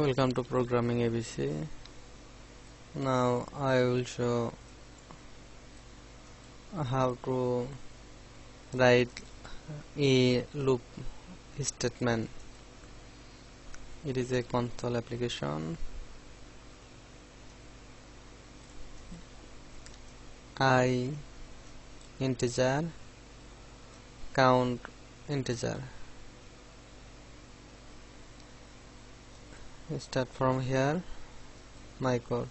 Welcome to Programming ABC. Now I will show how to write a loop statement. It is a console application. I integer, count integer. Start from here. My code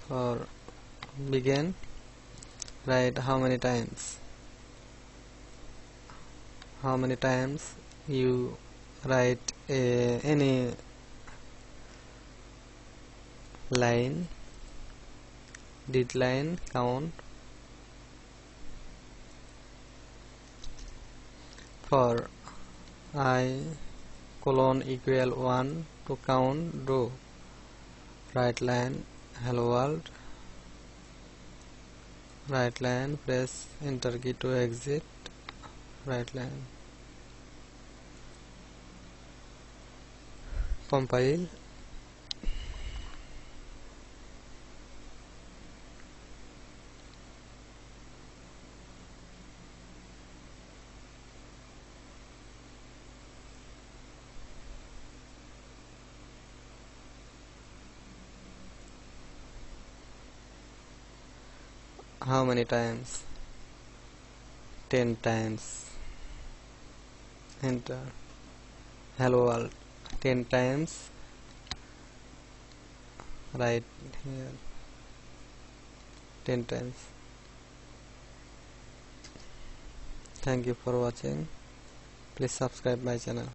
for begin, write how many times you write any line, did line count. For I colon equal 1 to count row, right line hello world, right line press enter key to exit, right line compile. How many times? 10 times. Enter. Hello world 10 times, right here 10 times. Thank you for watching. Please subscribe my channel.